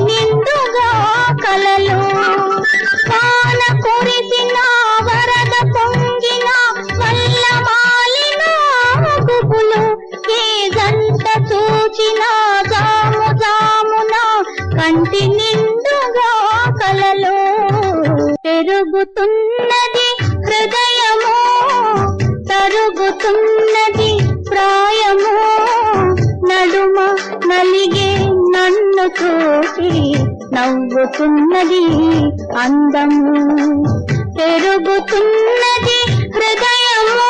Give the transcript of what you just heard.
నిండుగా కలలు వాన కురిసిన వరద పొంగిన వల్ల మాలిన గుబులు ఏ గంట చూచిన జాము జామున కంటి నిండుగా కలలు పెరుగుతున్నది హృదయము తరుగుతున్నది ప్రాయము నడుమ నలిగే నన్ను చూసి నవ్వుతున్నది అందము పెరుగుతున్నది హృదయము